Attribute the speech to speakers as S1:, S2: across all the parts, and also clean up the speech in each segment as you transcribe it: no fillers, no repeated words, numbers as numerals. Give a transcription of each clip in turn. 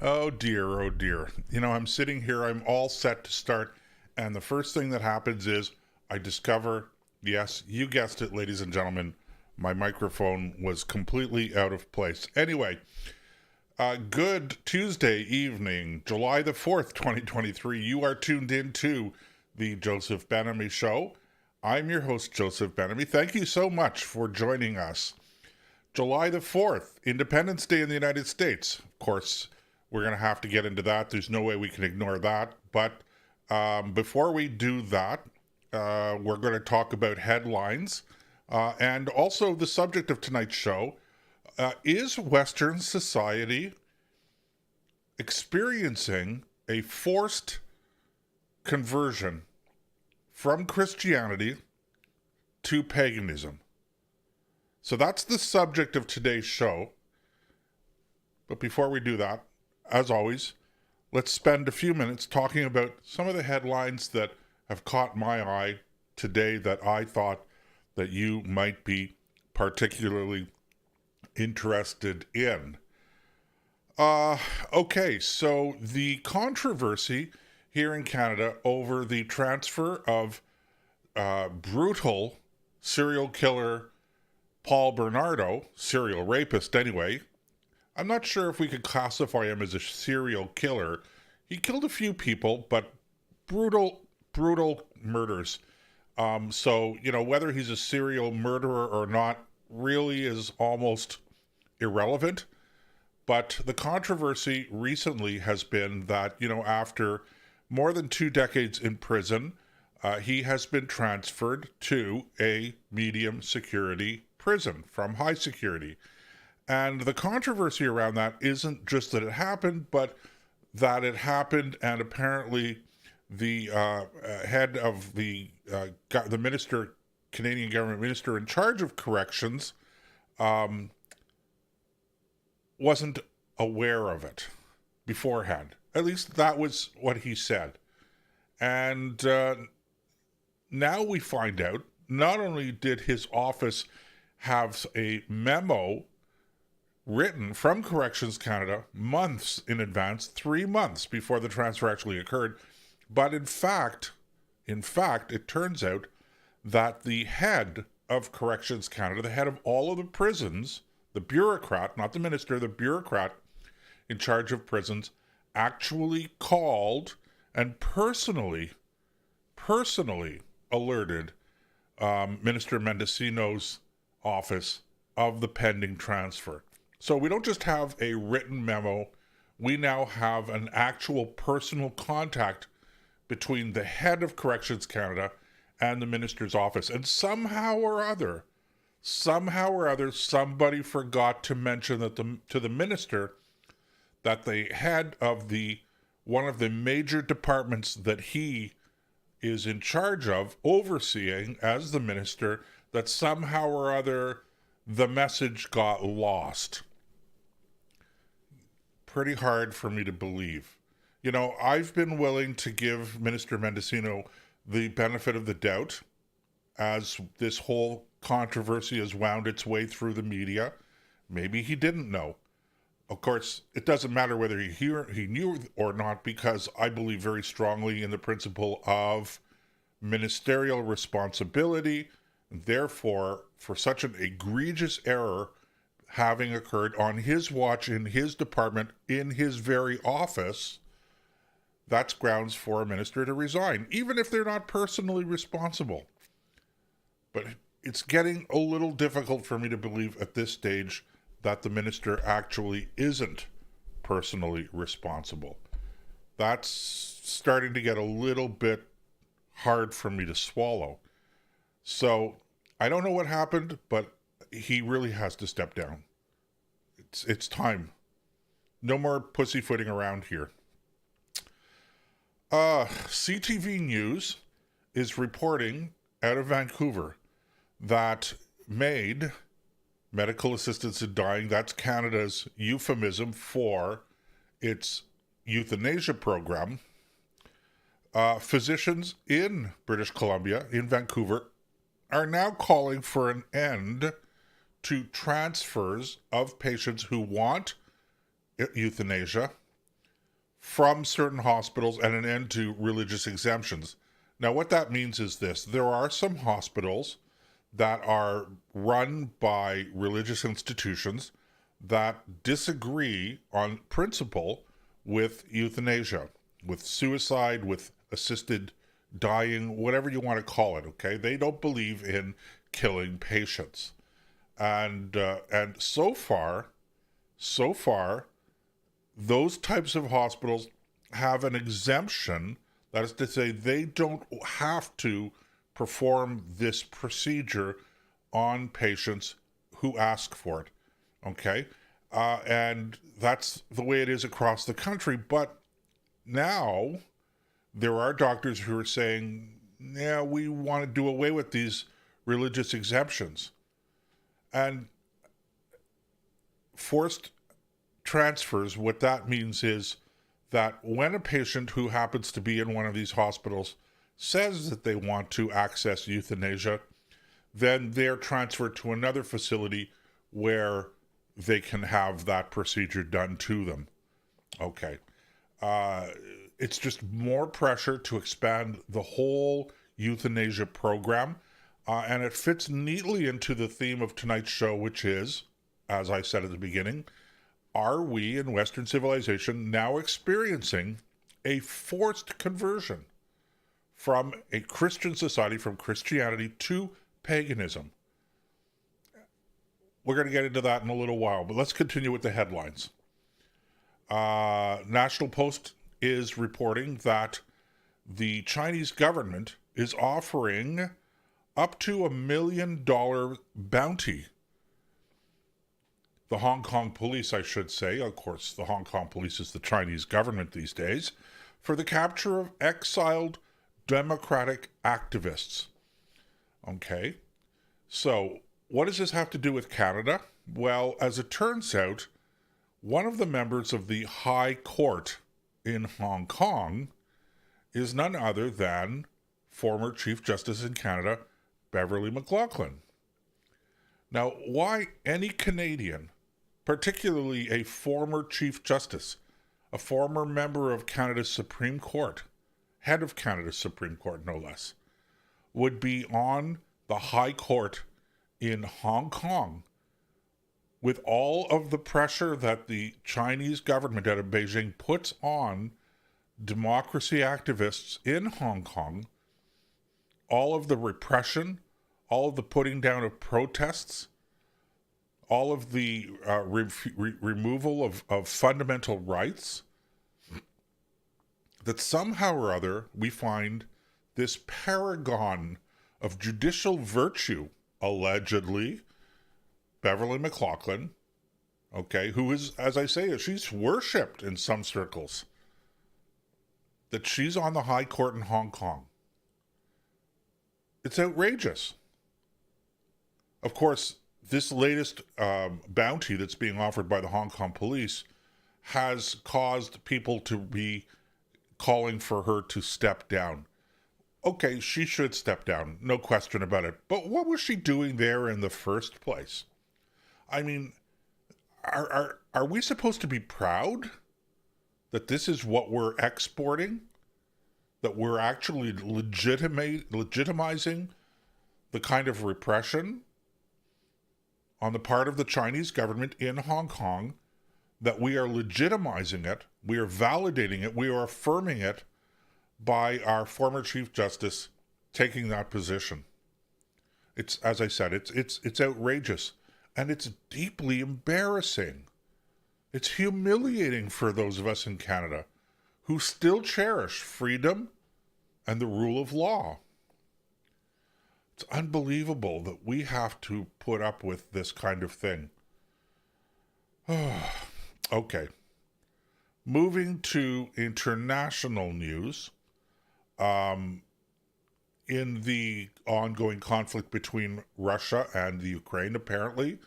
S1: Oh dear, oh dear. I'm sitting here, I'm all set to start, and the first thing that happens is I discover, yes, you guessed it, ladies and gentlemen, my microphone was completely out of place. Anyway, good Tuesday evening, July the 4th, 2023. You are tuned in to the Joseph Ben-Ami Show. I'm your host, Joseph Ben-Ami. Thank you so much for joining us. July the 4th, Independence Day in the United States. Of course, we're going to have to get into that. There's no way we can ignore that. But before we do that, we're going to talk about headlines. And also the subject of tonight's show, is Western society experiencing a forced conversion from Christianity to paganism? So that's the subject of today's show. But before we do that, as always, let's spend a few minutes talking about some of the headlines that have caught my eye today that I thought that you might be particularly interested in. Okay, so the controversy here in Canada over the transfer of brutal serial killer Paul Bernardo, serial rapist anyway. I'm not sure if we could classify him as a serial killer. He killed a few people, but brutal murders. So, whether he's a serial murderer or not really is almost irrelevant. But the controversy recently has been that, after more than 2 decades in prison, he has been transferred to a medium security prison from high security. And the controversy around that isn't just that it happened, but that it happened, and apparently the head of the minister, Canadian government minister in charge of corrections, wasn't aware of it beforehand. At least that was what he said. And now we find out, not only did his office have a memo written from Corrections Canada months in advance, 3 months before the transfer actually occurred, but in fact, it turns out that the head of Corrections Canada, the head of all of the prisons, the bureaucrat, not the minister, the bureaucrat in charge of prisons, actually called and personally alerted Minister Mendicino's office of the pending transfer. So we don't just have a written memo, we now have an actual personal contact between the head of Corrections Canada and the minister's office. And somehow or other, somebody forgot to mention that to the minister that the head of one of the major departments that he is in charge of, overseeing as the minister, that somehow or other the message got lost. Pretty hard for me to believe. I've been willing to give Minister Mendicino the benefit of the doubt as this whole controversy has wound its way through the media. Maybe he didn't know. Of course, it doesn't matter whether he knew or not, because I believe very strongly in the principle of ministerial responsibility. Therefore, for such an egregious error having occurred on his watch, in his department, in his very office, that's grounds for a minister to resign, even if they're not personally responsible. But it's getting a little difficult for me to believe at this stage that the minister actually isn't personally responsible. That's starting to get a little bit hard for me to swallow. So I don't know what happened, but he really has to step down. It's time. No more pussyfooting around here. CTV News is reporting out of Vancouver that MAID, Medical Assistance in Dying, that's Canada's euphemism for its euthanasia program. Physicians in British Columbia, in Vancouver, are now calling for an end to transfers of patients who want euthanasia from certain hospitals and an end to religious exemptions. Now, what that means is this: there are some hospitals that are run by religious institutions that disagree on principle with euthanasia, with suicide, with assisted dying, whatever you want to call it, okay? They don't believe in killing patients. And so far, those types of hospitals have an exemption. That is to say, they don't have to perform this procedure on patients who ask for it. Okay? And that's the way it is across the country. But now there are doctors who are saying, yeah, we want to do away with these religious exemptions. And forced transfers, what that means is that when a patient who happens to be in one of these hospitals says that they want to access euthanasia, then they're transferred to another facility where they can have that procedure done to them. Okay. It's just more pressure to expand the whole euthanasia program. And it fits neatly into the theme of tonight's show, which is, as I said at the beginning, are we in Western civilization now experiencing a forced conversion from a Christian society, from Christianity to paganism? We're going to get into that in a little while, but let's continue with the headlines. National Post is reporting that the Chinese government is offering up to $1 million bounty. The Hong Kong police, I should say, of course, the Hong Kong police is the Chinese government these days, for the capture of exiled democratic activists. Okay, so what does this have to do with Canada? Well, as it turns out, one of the members of the High Court in Hong Kong is none other than former Chief Justice in Canada, Beverly McLachlin. Now, why any Canadian, particularly a former Chief Justice, a former member of Canada's Supreme Court, head of Canada's Supreme Court, no less, would be on the High Court in Hong Kong with all of the pressure that the Chinese government out of Beijing puts on democracy activists in Hong Kong, all of the repression, all of the putting down of protests, all of the removal of fundamental rights, that somehow or other we find this paragon of judicial virtue, allegedly, Beverly McLachlin, okay, who is, as I say, she's worshipped in some circles, that she's on the High Court in Hong Kong. It's outrageous. Of course, this latest bounty that's being offered by the Hong Kong police has caused people to be calling for her to step down. Okay, she should step down, no question about it. But what was she doing there in the first place? I mean, are we supposed to be proud that this is what we're exporting? That we're actually legitimizing the kind of repression on the part of the Chinese government in Hong Kong, that we are legitimizing it, we are validating it, we are affirming it by our former Chief Justice taking that position. It's, as I said, it's outrageous, and it's deeply embarrassing. It's humiliating for those of us in Canada who still cherish freedom and the rule of law. It's unbelievable that we have to put up with this kind of thing. Okay. Moving to international news, in the ongoing conflict between Russia and the Ukraine, apparently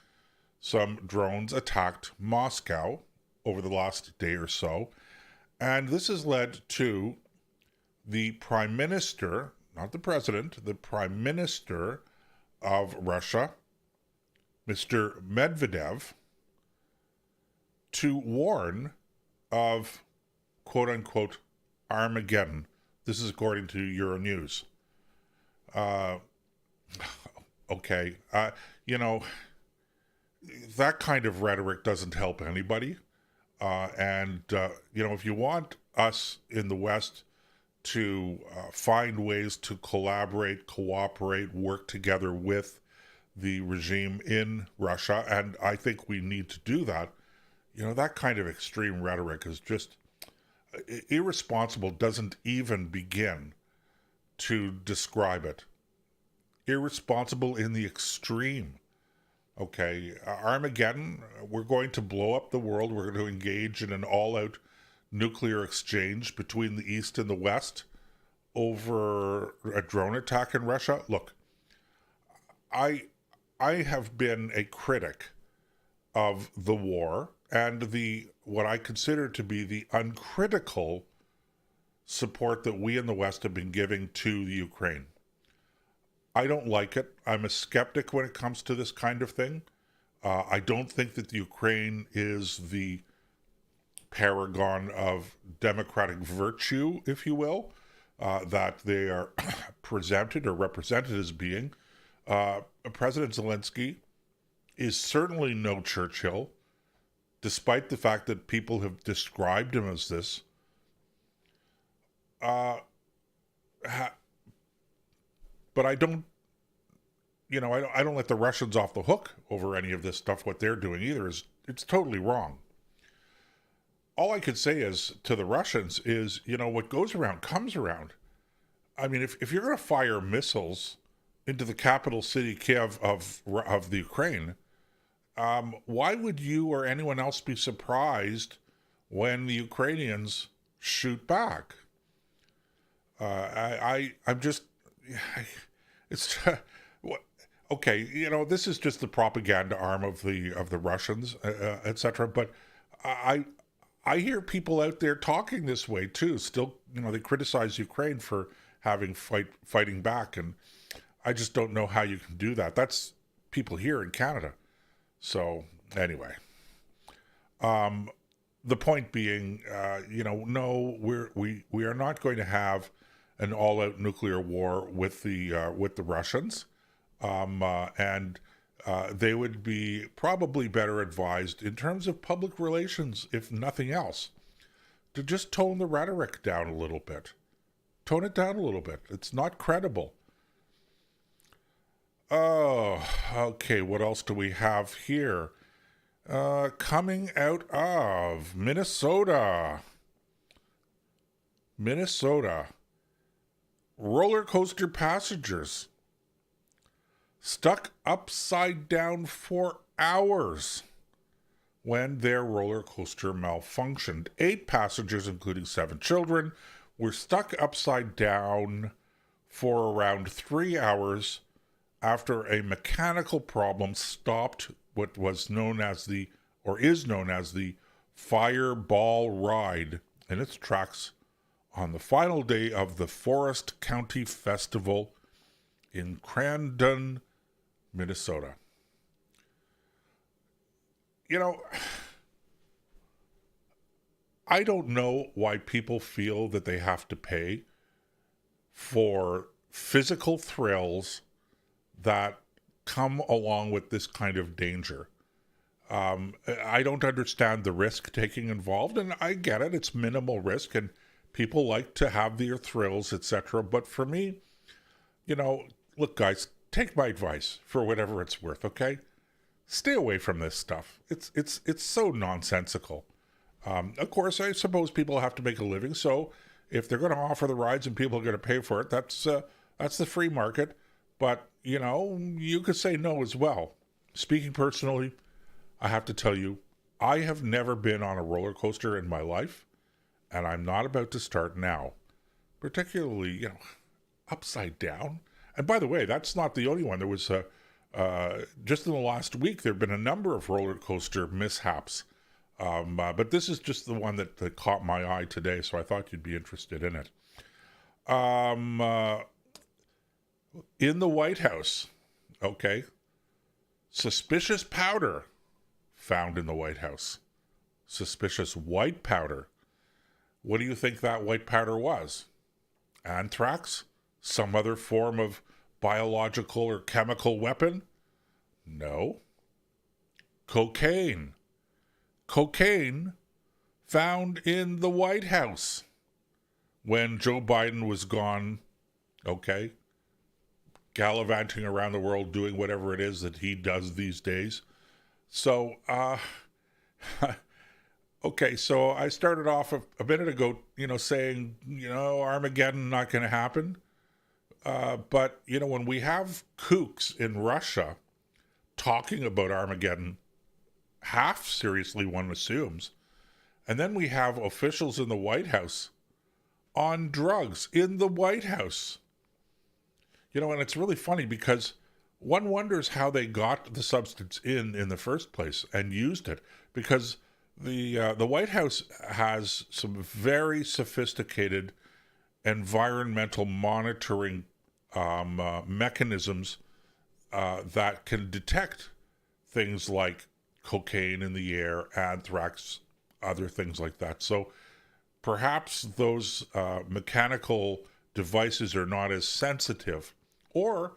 S1: some drones attacked Moscow over the last day or so. And this has led to the Prime Minister, not the President, the Prime Minister of Russia, Mr. Medvedev, to warn of quote unquote Armageddon. This is according to Euronews. Okay. That kind of rhetoric doesn't help anybody. If you want us in the West to find ways to collaborate, cooperate, work together with the regime in Russia, and I think we need to do that, that kind of extreme rhetoric is just irresponsible, doesn't even begin to describe it. Irresponsible in the extreme. Okay, Armageddon, we're going to blow up the world. We're going to engage in an all-out nuclear exchange between the East and the West over a drone attack in Russia. Look, I have been a critic of the war and what I consider to be the uncritical support that we in the West have been giving to the Ukraine. I don't like it. I'm a skeptic when it comes to this kind of thing. I don't think that the Ukraine is the paragon of democratic virtue, if you will, that they are presented or represented as being. President Zelensky is certainly no Churchill, despite the fact that people have described him as this. But I don't let the Russians off the hook over any of this stuff. What they're doing either it's totally wrong. All I could say is to the Russians is, what goes around comes around. I mean, if you're going to fire missiles into the capital city, Kiev, of the Ukraine, why would you or anyone else be surprised when the Ukrainians shoot back? It's okay. This is just the propaganda arm of the Russians, etc. But I hear people out there talking this way too. Still, they criticize Ukraine for fighting back, and I just don't know how you can do that. That's people here in Canada. So anyway, the point being, no, we are not going to have an all-out nuclear war with the Russians, and they would be probably better advised in terms of public relations, if nothing else, to just tone the rhetoric down a little bit. Tone it down a little bit. It's not credible. Oh, okay. What else do we have here? Coming out of Minnesota. Roller coaster passengers stuck upside down for hours when their roller coaster malfunctioned. 8 passengers, including 7 children, were stuck upside down for around 3 hours after a mechanical problem stopped what was known as the Fireball Ride in its tracks on the final day of the Forest County Festival in Crandon, Minnesota. I don't know why people feel that they have to pay for physical thrills that come along with this kind of danger. I don't understand the risk-taking involved, and I get it. It's minimal risk, and people like to have their thrills, etc. But for me, look, guys, take my advice for whatever it's worth, okay? Stay away from this stuff. It's so nonsensical. Of course, I suppose people have to make a living, so if they're going to offer the rides and people are going to pay for it, that's the free market. But, you could say no as well. Speaking personally, I have to tell you, I have never been on a roller coaster in my life, and I'm not about to start now. Particularly, upside down. And by the way, that's not the only one. There was just in the last week, there have been a number of roller coaster mishaps. But this is just the one that caught my eye today, so I thought you'd be interested in it. In the White House, okay, Suspicious powder found in the White House. Suspicious white powder. What do you think that white powder was? Anthrax? Some other form of biological or chemical weapon? No. Cocaine. Cocaine found in the White House when Joe Biden was gone, okay, gallivanting around the world doing whatever it is that he does these days. So, okay, so I started off a minute ago, saying, Armageddon not going to happen. But, when we have kooks in Russia talking about Armageddon, half seriously, one assumes, and then we have officials in the White House on drugs in the White House. And it's really funny because one wonders how they got the substance in the first place and used it, because the White House has some very sophisticated environmental monitoring mechanisms that can detect things like cocaine in the air, anthrax, other things like that. So perhaps those mechanical devices are not as sensitive, or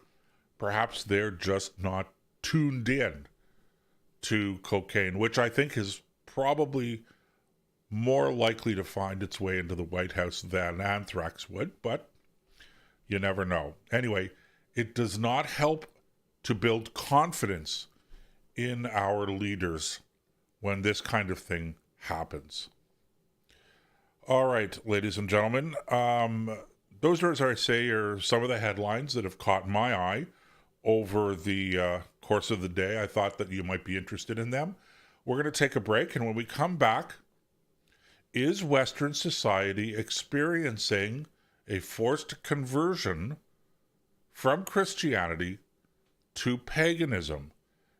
S1: perhaps they're just not tuned in to cocaine, which I think is probably more likely to find its way into the White House than anthrax would, but you never know. Anyway, it does not help to build confidence in our leaders when this kind of thing happens. All right, ladies and gentlemen, those are, as I say, are some of the headlines that have caught my eye over the course of the day. I thought that you might be interested in them. We're going to take a break, and when we come back, is Western society experiencing a forced conversion from Christianity to paganism?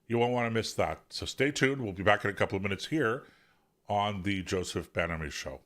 S1: You won't want to miss that. So stay tuned. We'll be back in a couple of minutes here on the Joseph Ben-Ami Show.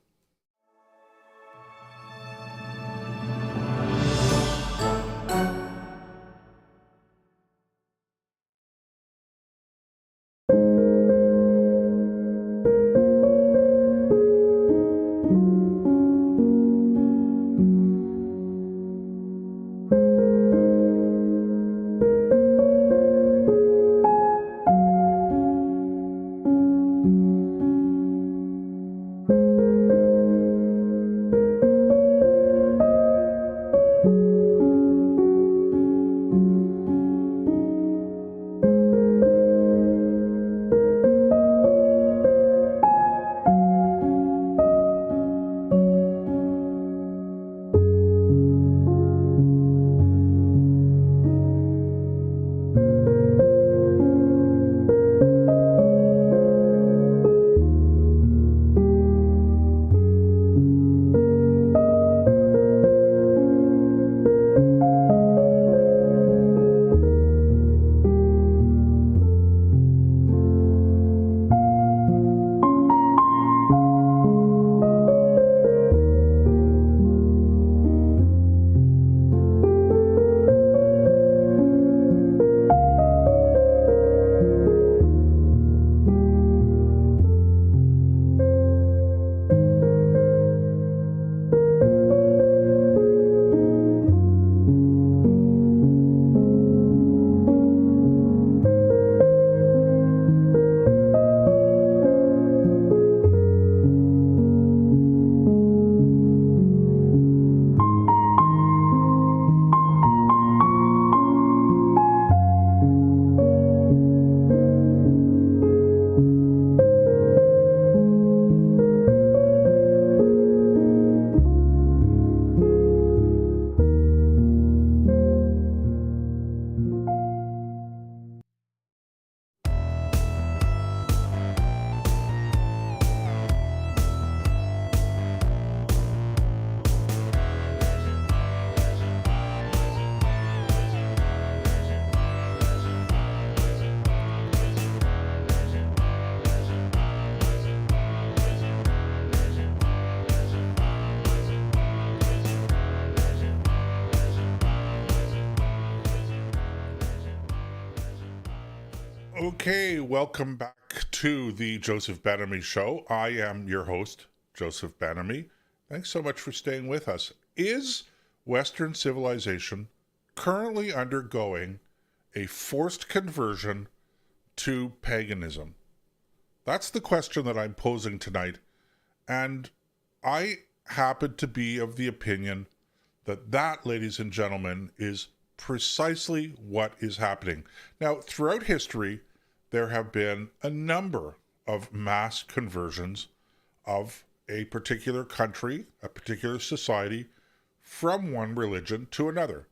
S1: Okay, welcome back to the Joseph Benamy Show. I am your host, Joseph Benamy. Thanks so much for staying with us. Is Western civilization currently undergoing a forced conversion to paganism? That's the question that I'm posing tonight. And I happen to be of the opinion that, ladies and gentlemen, is precisely what is happening. Now, throughout history, there have been a number of mass conversions of a particular country, a particular society, from one religion to another.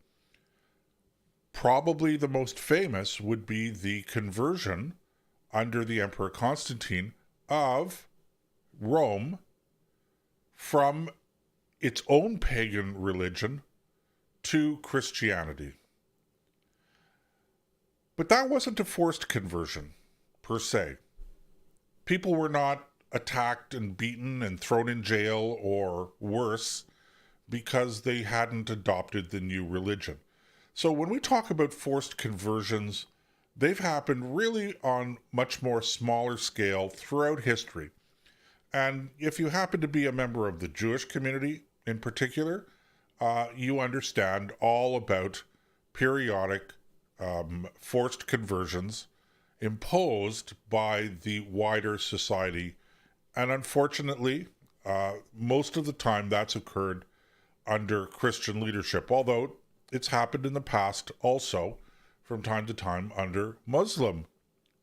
S1: Probably the most famous would be the conversion under the Emperor Constantine of Rome from its own pagan religion to Christianity. But that wasn't a forced conversion, per se. People were not attacked and beaten and thrown in jail or worse because they hadn't adopted the new religion. So when we talk about forced conversions, they've happened really on much more smaller scale throughout history. And if you happen to be a member of the Jewish community in particular, you understand all about periodic forced conversions imposed by the wider society. And unfortunately, most of the time that's occurred under Christian leadership, although it's happened in the past also from time to time under Muslim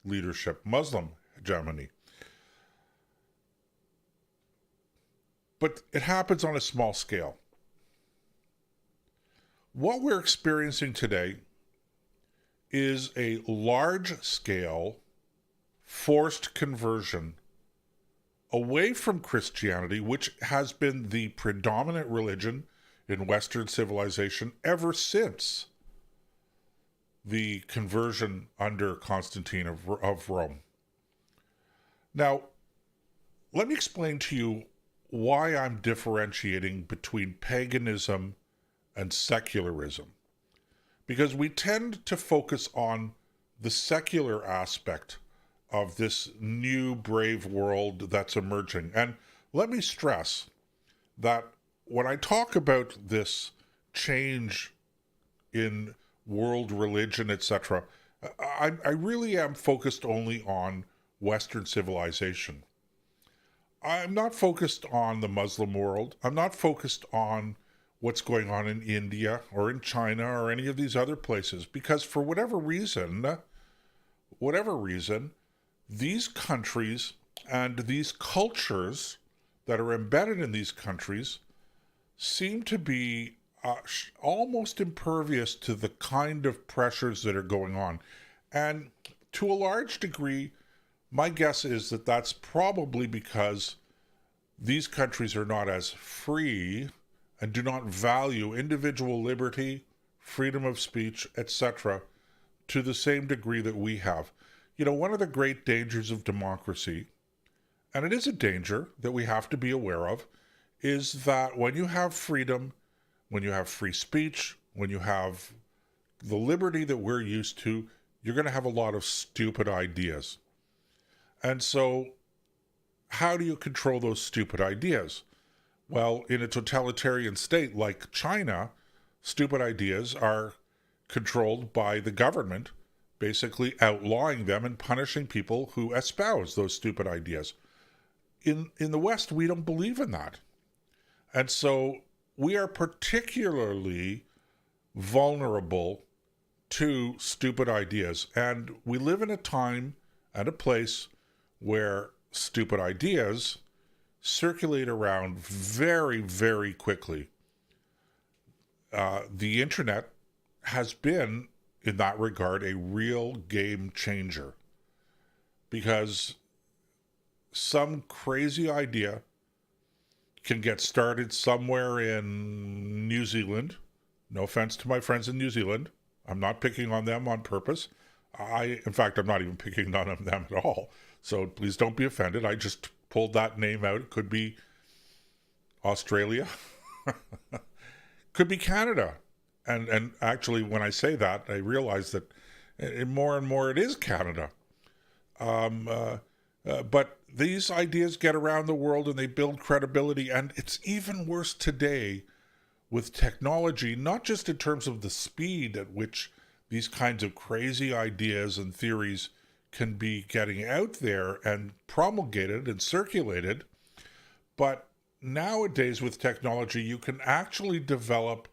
S1: leadership, Muslim hegemony. But it happens on a small scale. What we're experiencing today is a large-scale forced conversion away from Christianity, which has been the predominant religion in Western civilization ever since the conversion under Constantine of Rome. Now, let me explain to you why I'm differentiating between paganism and secularism. Because we tend to focus on the secular aspect of this new brave world that's emerging. And let me stress that when I talk about this change in world religion, etc., I really am focused only on Western civilization. I'm not focused on the Muslim world. I'm not focused on what's going on in India or in China or any of these other places, because for whatever reason, these countries and these cultures that are embedded in these countries seem to be almost impervious to the kind of pressures that are going on. And to a large degree, my guess is that that's probably because these countries are not as free and do not value individual liberty, freedom of speech, etc., to the same degree that we have. You know, one of the great dangers of democracy, and it is a danger that we have to be aware of, is that when you have freedom, when you have free speech, when you have the liberty that we're used to, you're going to have a lot of stupid ideas. And so, how do you control those stupid ideas? Well, in a totalitarian state like China, stupid ideas are controlled by the government, basically outlawing them and punishing people who espouse those stupid ideas. In the West, we don't believe in that. And so we are particularly vulnerable to stupid ideas. And we live in a time and a place where stupid ideas circulate around very, very quickly. The internet has been, in that regard, a real game changer, because some crazy idea can get started somewhere in New Zealand. No offense to my friends in New Zealand. I'm not picking on them on purpose. In fact, I'm not even picking on them at all. So please don't be offended. I just pulled that name out. It could be Australia. Could be Canada. And actually, when I say that, I realize that more and more it is Canada. But these ideas get around the world and they build credibility. And it's even worse today with technology, not just in terms of the speed at which these kinds of crazy ideas and theories can be getting out there and promulgated and circulated, but nowadays with technology, you can actually develop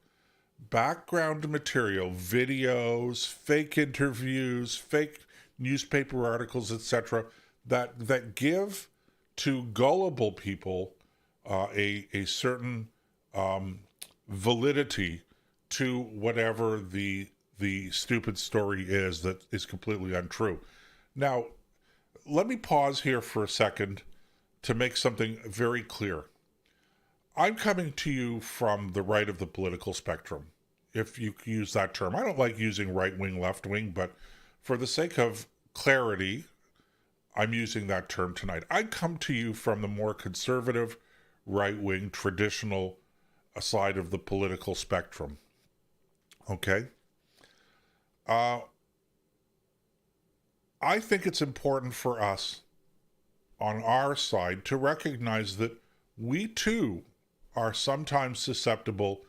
S1: background material, videos, fake interviews, fake newspaper articles, etc., that give to gullible people a certain validity to whatever the stupid story is that is completely untrue. Now, let me pause here for a second to make something very clear. I'm coming to you from the right of the political spectrum, if you use that term. I don't like using right wing, left wing, but for the sake of clarity, I'm using that term tonight. I come to you from the more conservative, right wing, traditional side of the political spectrum. Okay? I think it's important for us on our side to recognize that we too are sometimes susceptible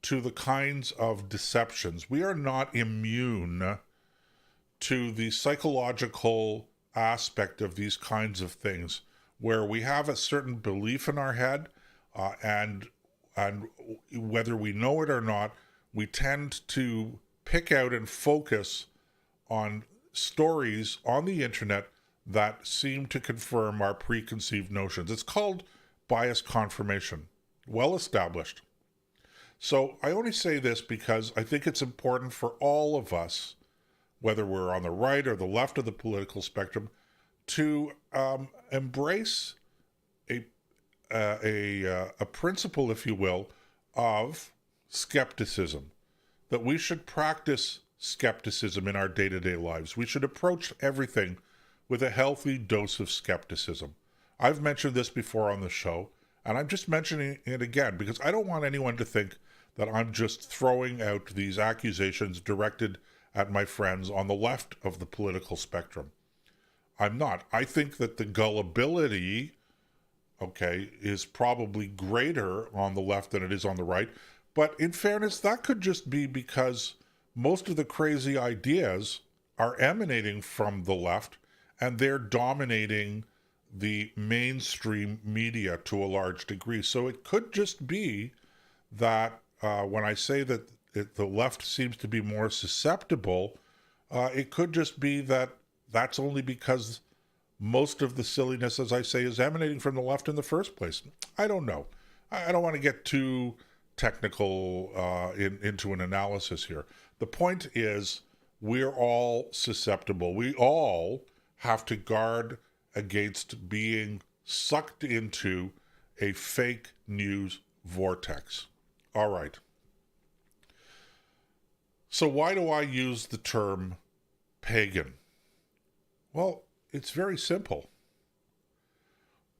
S1: to the kinds of deceptions. We are not immune to the psychological aspect of these kinds of things, where we have a certain belief in our head, and whether we know it or not, we tend to pick out and focus on stories on the internet that seem to confirm our preconceived notions. It's called bias confirmation, well established. So I only say this because I think it's important for all of us, whether we're on the right or the left of the political spectrum, to embrace a principle, if you will, of skepticism, that we should practice skepticism in our day-to-day lives. We should approach everything with a healthy dose of skepticism. I've mentioned this before on the show, and I'm just mentioning it again because I don't want anyone to think that I'm just throwing out these accusations directed at my friends on the left of the political spectrum. I'm not. I think that the gullibility, is probably greater on the left than it is on the right. But in fairness, that could just be because most of the crazy ideas are emanating from the left and they're dominating the mainstream media to a large degree. So it could just be that when I say that the left seems to be more susceptible, it could just be that that's only because most of the silliness, as I say, is emanating from the left in the first place. I don't know. I don't want to get too technical into an analysis here. The point is, we're all susceptible. We all have to guard against being sucked into a fake news vortex. All right. So why do I use the term pagan? Well, it's very simple.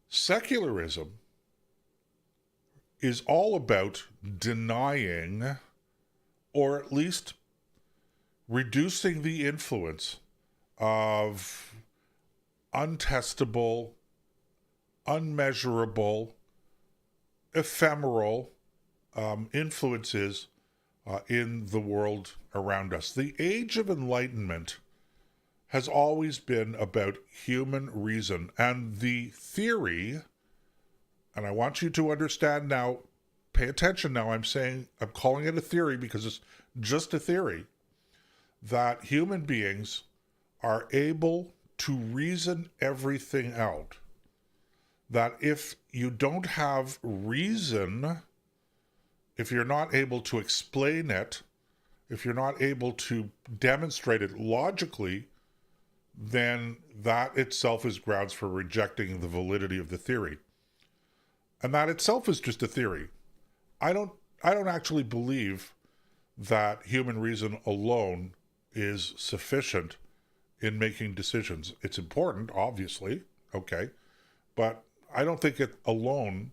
S1: Secularism is all about denying, or at least reducing the influence of untestable, unmeasurable, ephemeral influences in the world around us. The Age of Enlightenment has always been about human reason, and the theory, and I want you to understand now, pay attention now, I'm calling it a theory because it's just a theory, that human beings are able to reason everything out. That if you don't have reason, if you're not able to explain it, if you're not able to demonstrate it logically, then that itself is grounds for rejecting the validity of the theory. And that itself is just a theory. I don't actually believe that human reason alone is sufficient in making decisions. It's important, obviously, but I don't think it alone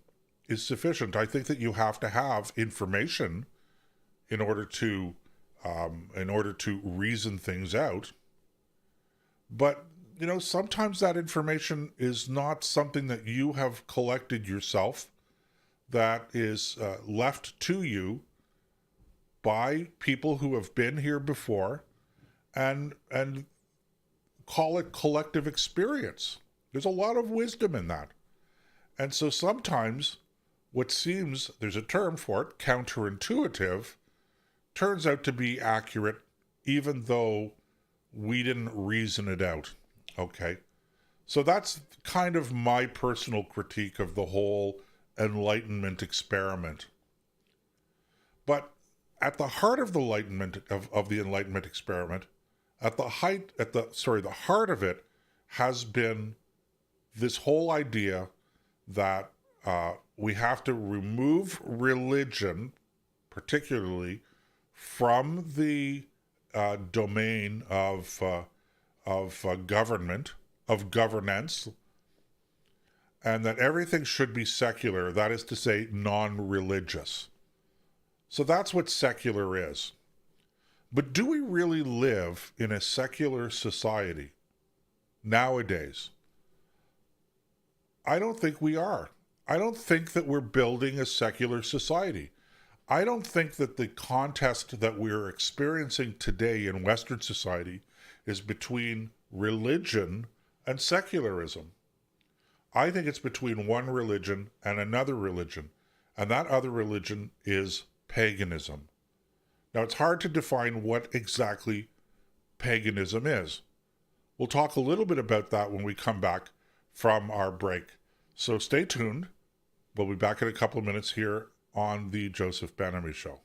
S1: is sufficient. I think that you have to have information in order to reason things out. But sometimes that information is not something that you have collected yourself, that is left to you by people who have been here before, and call it collective experience. There's a lot of wisdom in that. And so sometimes what seems, there's a term for it, counterintuitive, turns out to be accurate, even though we didn't reason it out. Okay? So that's kind of my personal critique of the whole Enlightenment experiment. But at the heart of the Enlightenment of the Enlightenment experiment, the heart of it has been this whole idea that we have to remove religion, particularly, from the domain of government, of governance, and that everything should be secular, that is to say, non-religious. So that's what secular is. But do we really live in a secular society nowadays? I don't think we are. I don't think that we're building a secular society. I don't think that the contest that we're experiencing today in Western society is between religion and secularism. I think it's between one religion and another religion, and that other religion is paganism. Now, it's hard to define what exactly paganism is. We'll talk a little bit about that when we come back from our break. So stay tuned. We'll be back in a couple of minutes here on the Joseph Ben-Ami Show.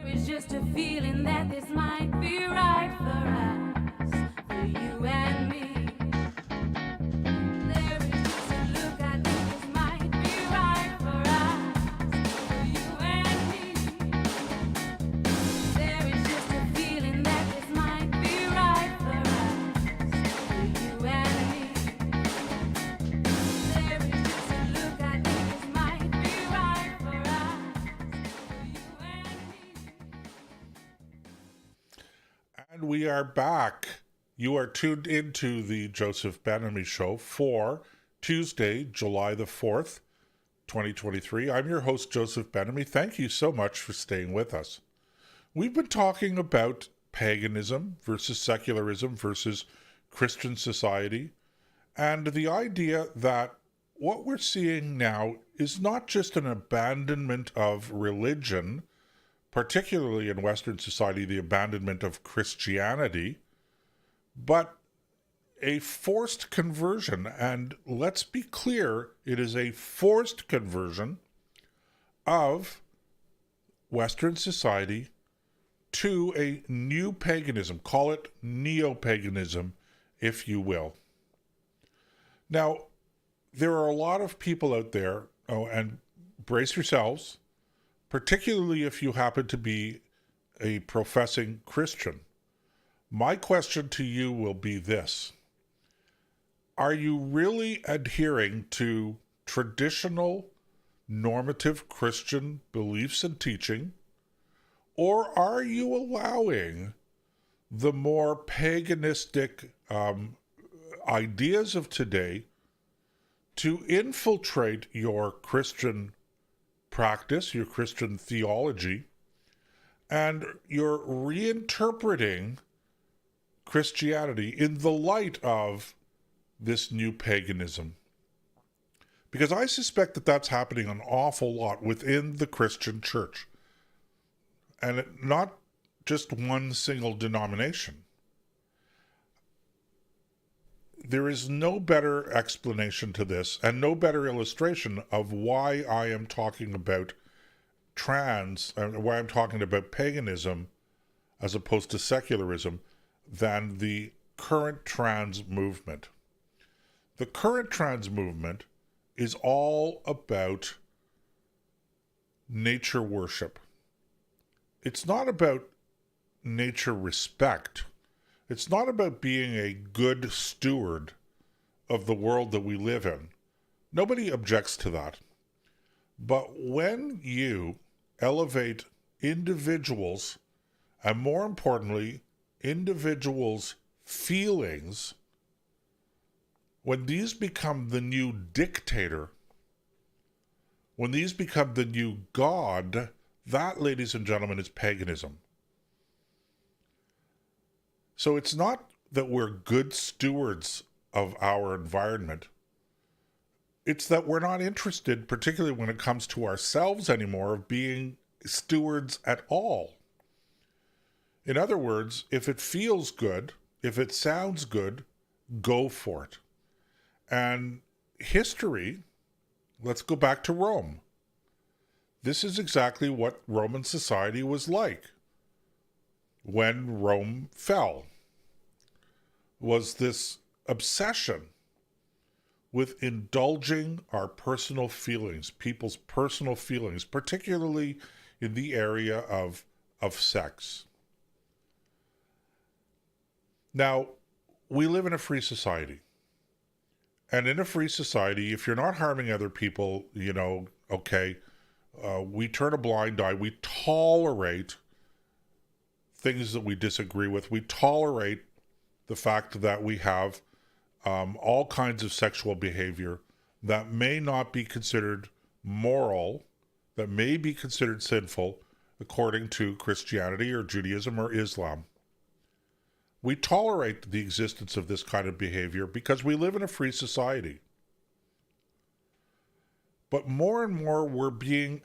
S2: It's just a feeling that this might be right for us, for you and me. There is just a look I think this might be right for us, for you and me. There is just a feeling that this might be right for us, for you and me. There is just a look I think this might be right for us, for you and me.
S1: And we are back. You are tuned into the Joseph Ben-Ami Show for Tuesday, July the 4th, 2023. I'm your host, Joseph Ben-Ami. Thank you so much for staying with us. We've been talking about paganism versus secularism versus Christian society, and the idea that what we're seeing now is not just an abandonment of religion, particularly in Western society, the abandonment of Christianity, but a forced conversion. And let's be clear, it is a forced conversion of Western society to a new paganism. Call it neo-paganism, if you will. Now, there are a lot of people out there, and brace yourselves, particularly if you happen to be a professing Christian. My question to you will be this: are you really adhering to traditional normative Christian beliefs and teaching, or are you allowing the more paganistic ideas of today to infiltrate your Christian practice, your Christian theology, and you're reinterpreting Christianity in the light of this new paganism? Because I suspect that that's happening an awful lot within the Christian church, and not just one single denomination. There is no better explanation to this and no better illustration of why I am talking about why I'm talking about paganism as opposed to secularism than the current trans movement. The current trans movement is all about nature worship. It's not about nature respect. It's not about being a good steward of the world that we live in. Nobody objects to that. But when you elevate individuals, and more importantly, individuals' feelings, when these become the new dictator, when these become the new God, that, ladies and gentlemen, is paganism. So it's not that we're good stewards of our environment. It's that we're not interested, particularly when it comes to ourselves anymore, of being stewards at all. In other words, if it feels good, if it sounds good, go for it. And history, let's go back to Rome. This is exactly what Roman society was like when Rome fell. Was this obsession with indulging our personal feelings, people's personal feelings, particularly in the area of sex. Now, we live in a free society. And in a free society, if you're not harming other people, we turn a blind eye. We tolerate things that we disagree with. We tolerate the fact that we have all kinds of sexual behavior that may not be considered moral, that may be considered sinful according to Christianity or Judaism or Islam. We tolerate the existence of this kind of behavior because we live in a free society. But more and more we're being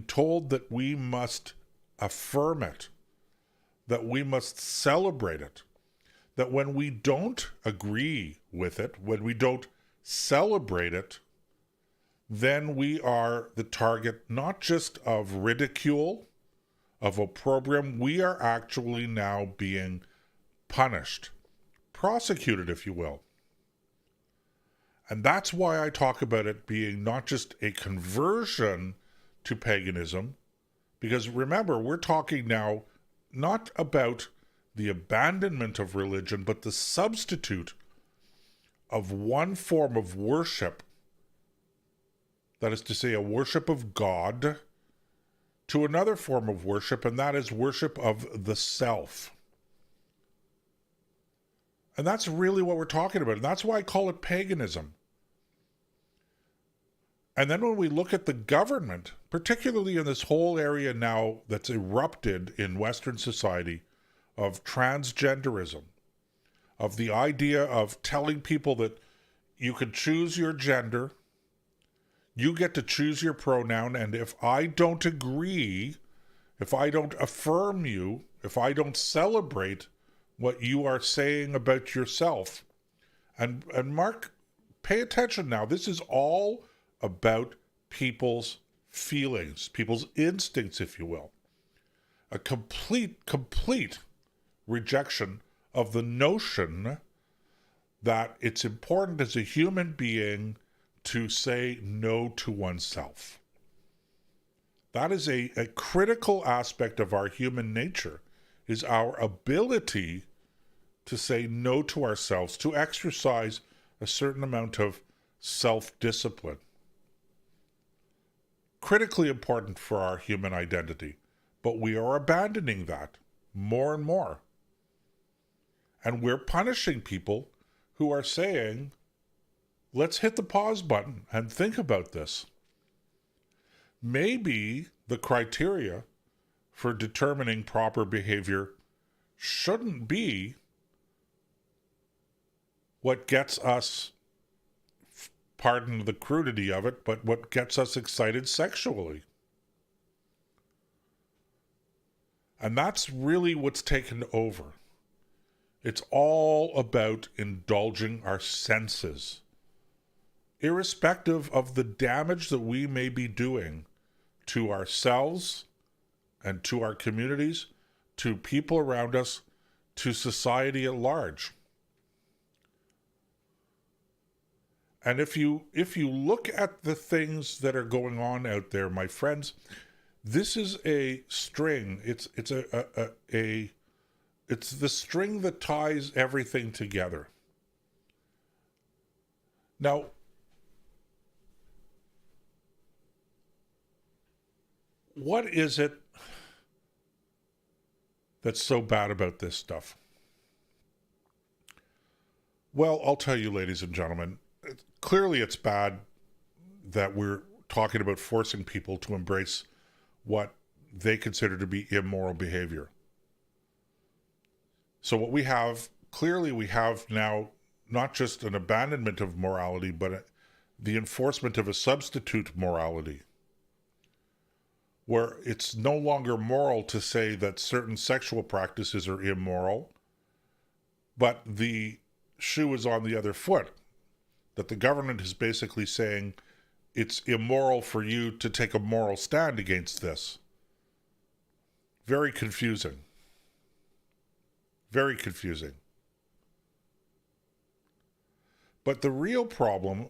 S1: told that we must affirm it, that we must celebrate it, that when we don't agree with it, when we don't celebrate it, then we are the target not just of ridicule, of opprobrium. We are actually now being punished, prosecuted, if you will. And that's why I talk about it being not just a conversion to paganism, because remember, we're talking now not about the abandonment of religion, but the substitute of one form of worship, that is to say, a worship of God, to another form of worship, and that is worship of the self. And that's really what we're talking about. And that's why I call it paganism. And then when we look at the government, particularly in this whole area now that's erupted in Western society of transgenderism, of the idea of telling people that you can choose your gender, you get to choose your pronoun, and if I don't agree, if I don't affirm you, if I don't celebrate what you are saying about yourself. And Mark, pay attention now. This is all about people's feelings, people's instincts, if you will. A complete rejection of the notion that it's important as a human being to say no to oneself. That is a critical aspect of our human nature, is our ability to say no to ourselves, to exercise a certain amount of self-discipline. Critically important for our human identity, but we are abandoning that more and more. And we're punishing people who are saying, let's hit the pause button and think about this. Maybe the criteria for determining proper behavior shouldn't be what gets us, pardon the crudity of it, but what gets us excited sexually. And that's really what's taken over. It's all about indulging our senses, irrespective of the damage that we may be doing to ourselves and to our communities, to people around us, to society at large. And if you look at the things that are going on out there, my friends, this is a string. It's the string that ties everything together. Now, what is it that's so bad about this stuff? Well, I'll tell you, ladies and gentlemen, clearly it's bad that we're talking about forcing people to embrace what they consider to be immoral behavior. So what we have now not just an abandonment of morality, but the enforcement of a substitute morality, where it's no longer moral to say that certain sexual practices are immoral, but the shoe is on the other foot, that the government is basically saying it's immoral for you to take a moral stand against this. Very confusing. Very confusing. But the real problem,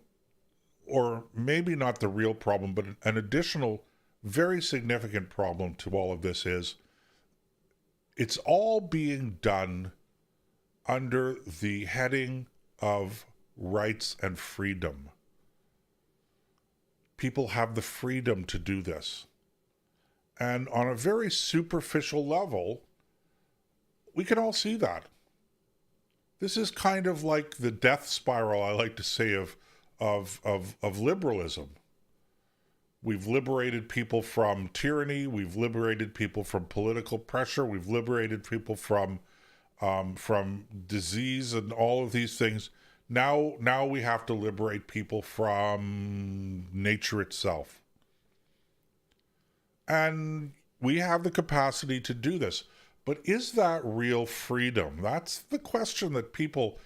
S1: or maybe not the real problem, but an additional very significant problem to all of this is it's all being done under the heading of rights and freedom. People have the freedom to do this. And on a very superficial level, we can all see that. This is kind of like the death spiral, I like to say, of liberalism. We've liberated people from tyranny. We've liberated people from political pressure. We've liberated people from disease and all of these things. Now we have to liberate people from nature itself. And we have the capacity to do this. But is that real freedom? That's the question that people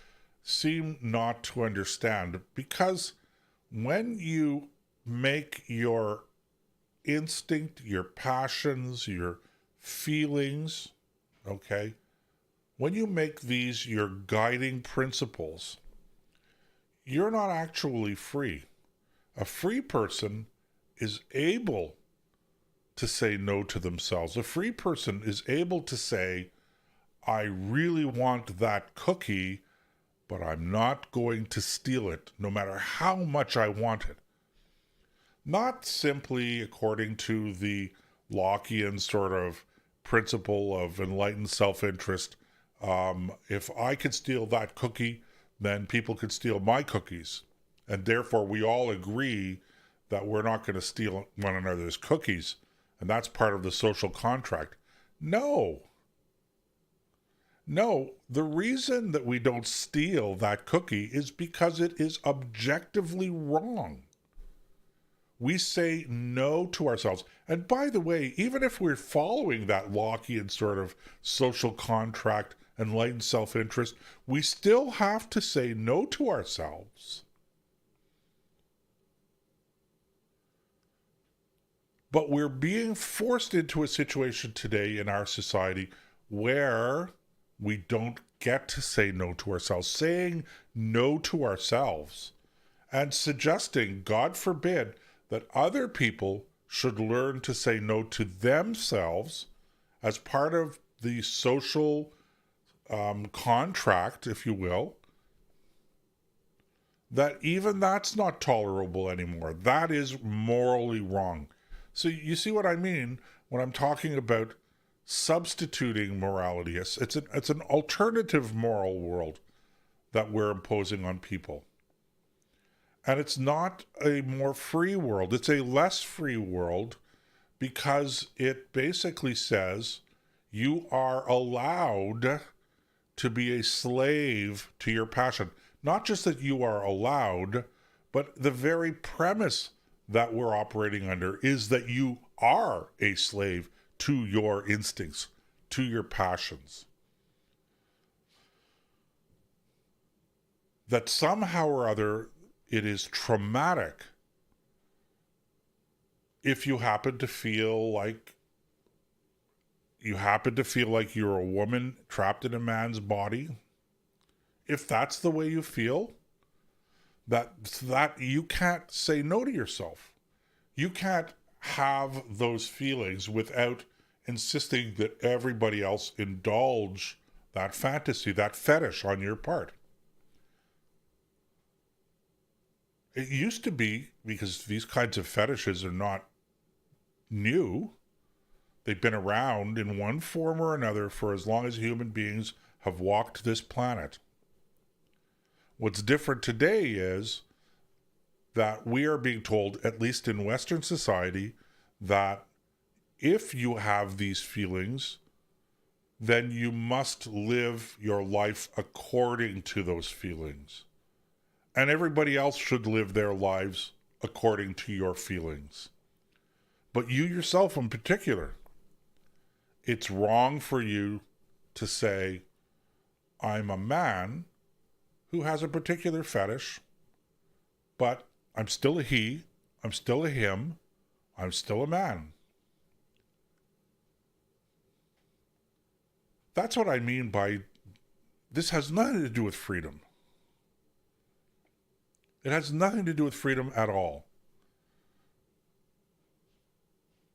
S1: seem not to understand. Because when you make your instinct, your passions, your feelings, okay, when you make these your guiding principles, you're not actually free. A free person is able to say no to themselves. A free person is able to say, I really want that cookie, but I'm not going to steal it, no matter how much I want it. Not simply according to the Lockean sort of principle of enlightened self-interest. If I could steal that cookie, then people could steal my cookies. And therefore we all agree that we're not going to steal one another's cookies. And that's part of the social contract. No, the reason that we don't steal that cookie is because it is objectively wrong. We say no to ourselves. And by the way, even if we're following that Lockean sort of social contract enlightened self-interest, we still have to say no to ourselves. But we're being forced into a situation today in our society where we don't get to say no to ourselves. Saying no to ourselves and suggesting, God forbid, that other people should learn to say no to themselves as part of the social contract, if you will, that even that's not tolerable anymore. That is morally wrong. So you see what I mean when I'm talking about substituting morality. It's an alternative moral world that we're imposing on people. And it's not a more free world. It's a less free world because it basically says you are allowed to be a slave to your passion. Not just that you are allowed, but the very premise that we're operating under is that you are a slave to your instincts, to your passions. That somehow or other it is traumatic if you happen to feel like you're a woman trapped in a man's body. If that's the way you feel, that you can't say no to yourself. You can't have those feelings without insisting that everybody else indulge that fantasy, that fetish on your part. It used to be, because these kinds of fetishes are not new, they've been around in one form or another for as long as human beings have walked this planet. What's different today is that we are being told, at least in Western society, that if you have these feelings, then you must live your life according to those feelings. And everybody else should live their lives according to your feelings. But you yourself in particular, it's wrong for you to say, I'm a man who has a particular fetish, but I'm still a he, I'm still a him, I'm still a man. That's what I mean by this has nothing to do with freedom. It has nothing to do with freedom at all.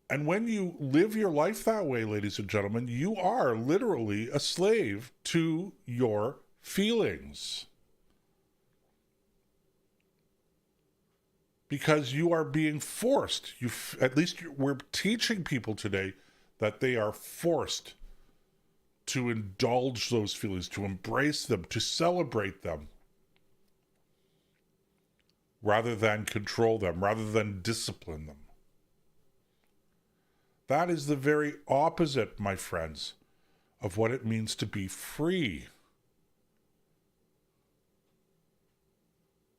S1: And when you live your life that way, ladies and gentlemen, you are literally a slave to your feelings. Because you are being forced. We're teaching people today that they are forced to indulge those feelings, to embrace them, to celebrate them, rather than control them, rather than discipline them. That is the very opposite, my friends, of what it means to be free.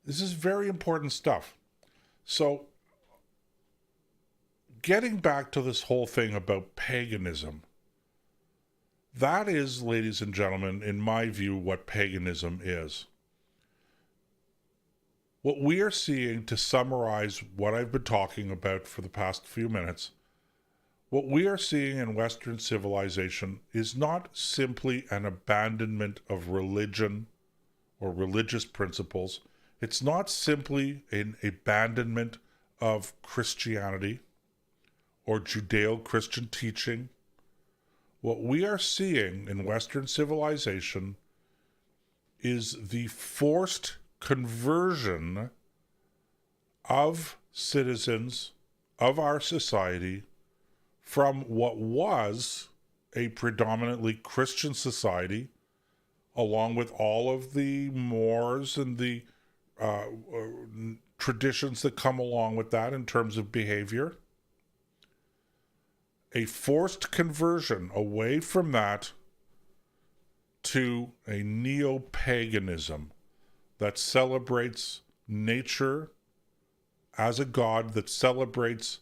S1: This is very important stuff. So, getting back to this whole thing about paganism, that is, ladies and gentlemen, in my view, what paganism is. What we are seeing, to summarize what I've been talking about for the past few minutes, what we are seeing in Western civilization is not simply an abandonment of religion or religious principles. It's not simply an abandonment of Christianity or Judeo-Christian teaching. What we are seeing in Western civilization is the forced conversion of citizens of our society from what was a predominantly Christian society, along with all of the mores and the traditions that come along with that in terms of behavior. A forced conversion away from that to a neo-paganism that celebrates nature as a god, that celebrates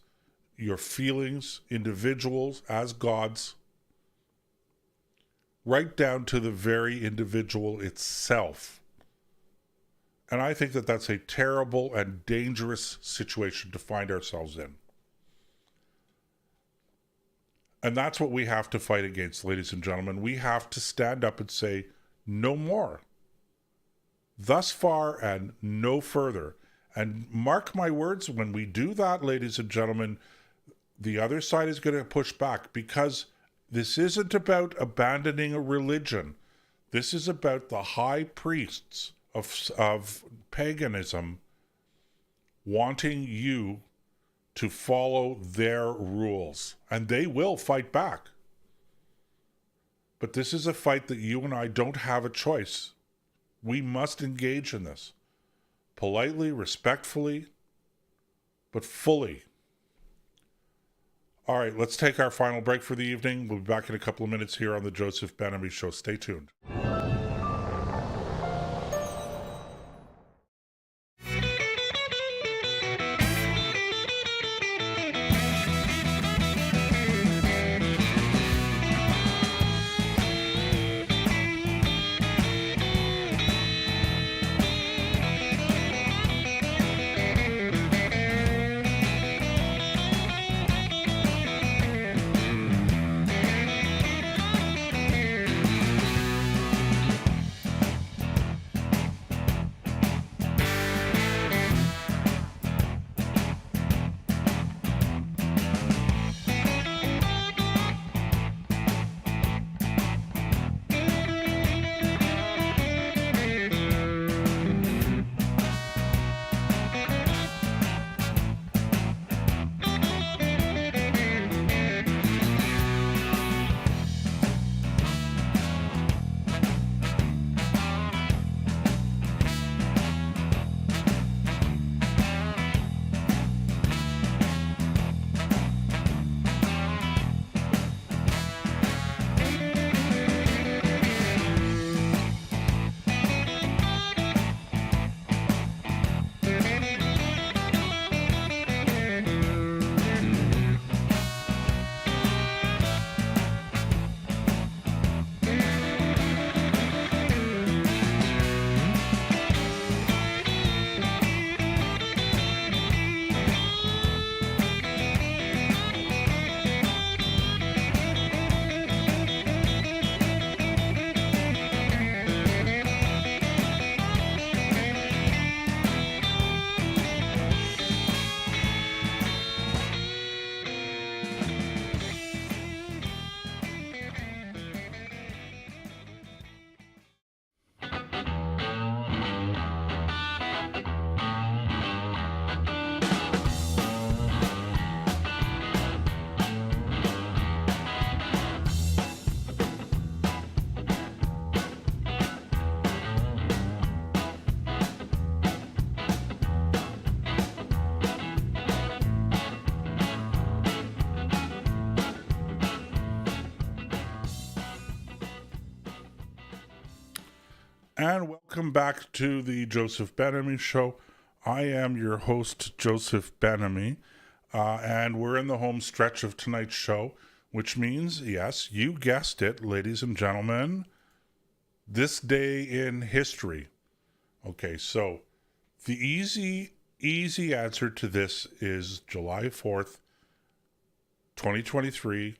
S1: your feelings, individuals as gods, right down to the very individual itself. And I think that that's a terrible and dangerous situation to find ourselves in. And that's what we have to fight against, ladies and gentlemen. We have to stand up and say, no more. Thus far and no further. And mark my words, when we do that, ladies and gentlemen, the other side is going to push back, because this isn't about abandoning a religion. This is about the high priests of paganism wanting you to follow their rules. And they will fight back. But this is a fight that you and I don't have a choice. We must engage in this. Politely, respectfully, but fully. All right, let's take our final break for the evening. We'll be back in a couple of minutes here on the Joseph Ben-Ami Show. Stay tuned. And welcome back to the Joseph Ben-Ami Show. I am your host, Joseph Ben-Ami, and we're in the home stretch of tonight's show, which means, yes, you guessed it, ladies and gentlemen, this day in history. Okay, so the easy answer to this is July 4th, 2023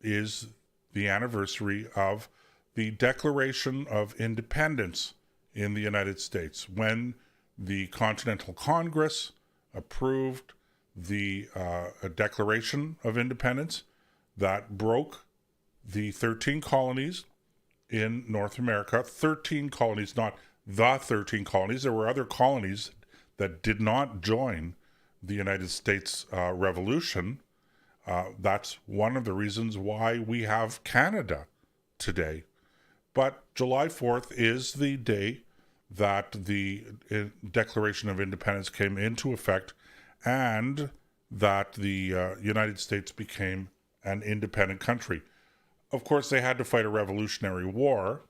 S1: is the anniversary of the Declaration of Independence in the United States, when the Continental Congress approved the Declaration of Independence that broke the 13 colonies in North America. 13 colonies, not the 13 colonies. There were other colonies that did not join the United States Revolution. That's one of the reasons why we have Canada today. But July 4th is the day that the Declaration of Independence came into effect and that the United States became an independent country. Of course, they had to fight a Revolutionary War,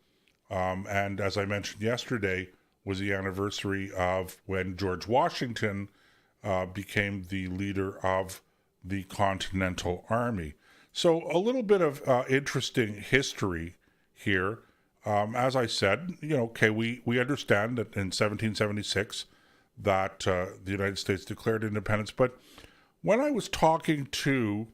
S1: and as I mentioned yesterday, was the anniversary of when George Washington became the leader of the Continental Army. So a little bit of interesting history here. As I said, okay, we understand that in 1776 that the United States declared independence, but when I was talking to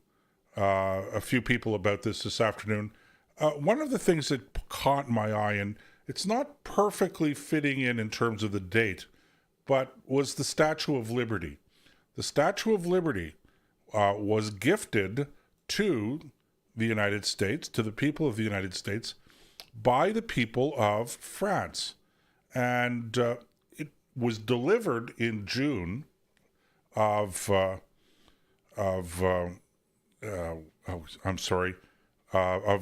S1: a few people about this afternoon, one of the things that caught my eye, and it's not perfectly fitting in terms of the date, but was the Statue of Liberty. The Statue of Liberty was gifted to the United States, to the people of the United States, by the people of France. And it was delivered in June of the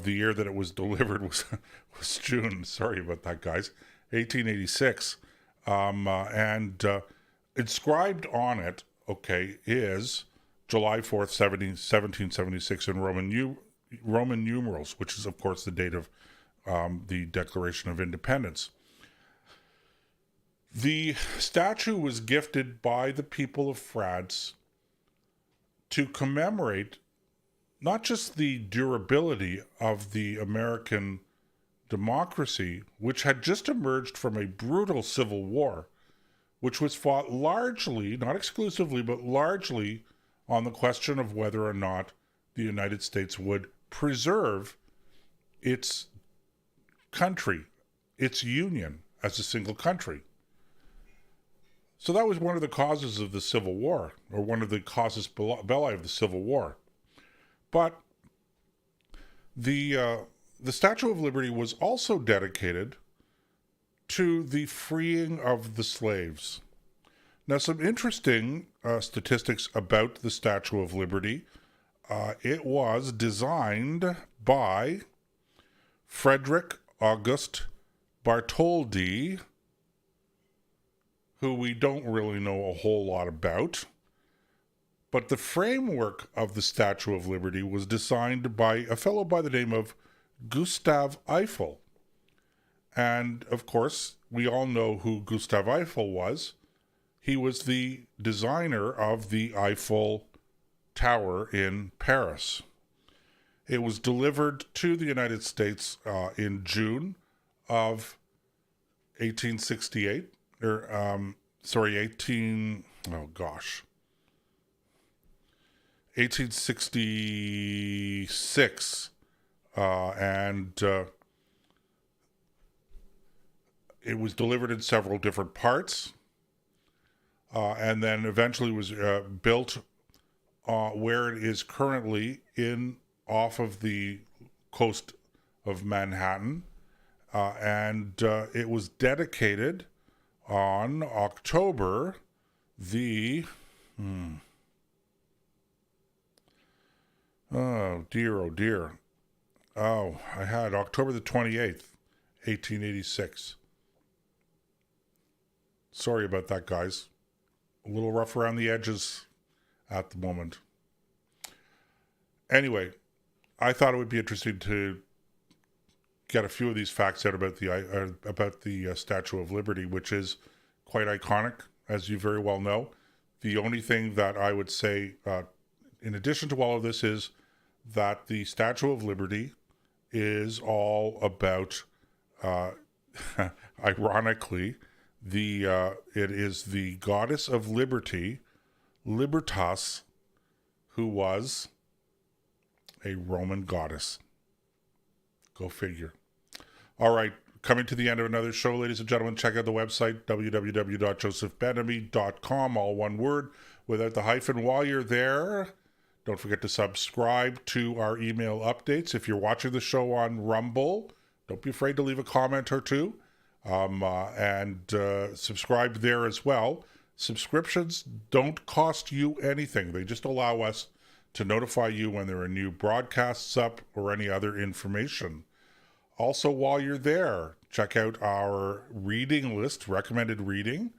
S1: year that it was delivered was June. Sorry about that, guys. 1886. And inscribed on it, okay, is July 4th, 1776 in Roman numerals, which is, of course, the date of the Declaration of Independence. The statue was gifted by the people of France to commemorate not just the durability of the American democracy, which had just emerged from a brutal civil war, which was fought largely, not exclusively, but largely on the question of whether or not the United States would preserve its country, its union as a single country. So that was one of the causes of the Civil War, or one of the causes belli of the Civil War. But the Statue of Liberty was also dedicated to the freeing of the slaves. Now, some interesting statistics about the Statue of Liberty. It was designed by Frederick Auguste Bartholdi, who we don't really know a whole lot about. But the framework of the Statue of Liberty was designed by a fellow by the name of Gustave Eiffel. And, of course, we all know who Gustave Eiffel was. He was the designer of the Eiffel Tower in Paris. It was delivered to the United States in June of 1868. 1866. And it was delivered in several different parts. And then eventually was built where it is currently off of the coast of Manhattan. And it was dedicated on October the... Oh, dear. Oh, I had October the 28th, 1886. Sorry about that, guys. A little rough around the edges at the moment. Anyway, I thought it would be interesting to get a few of these facts out about the Statue of Liberty, which is quite iconic, as you very well know. The only thing that I would say, in addition to all of this, is that the Statue of Liberty is all about, ironically, it is the goddess of liberty, Libertas, who was a Roman goddess. Go figure. All right, coming to the end of another show, ladies and gentlemen. Check out the website, www.josephbenamy.com, all one word, without the hyphen. While you're there, don't forget to subscribe to our email updates. If you're watching the show on Rumble, don't be afraid to leave a comment or two, and subscribe there as well. Subscriptions don't cost you anything. They just allow us to notify you when there are new broadcasts up or any other information. Also, while you're there, check out our reading list, recommended reading.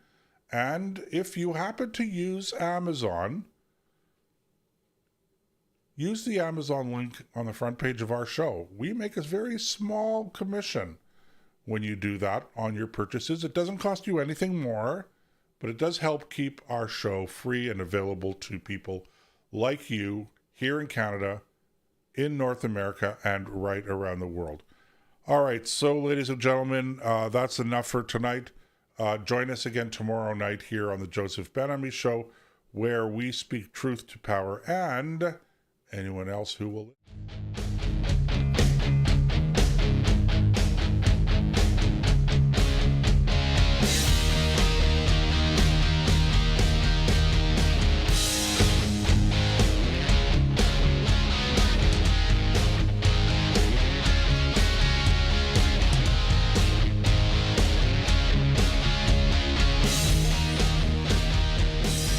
S1: And if you happen to use Amazon, use the Amazon link on the front page of our show. We make a very small commission when you do that on your purchases. It doesn't cost you anything more, but it does help keep our show free and available to people like you here in Canada, in North America, and right around the world. All right, so ladies and gentlemen, that's enough for tonight. Join us again tomorrow night here on the Joseph Ben-Ami Show, where we speak truth to power and anyone else who will.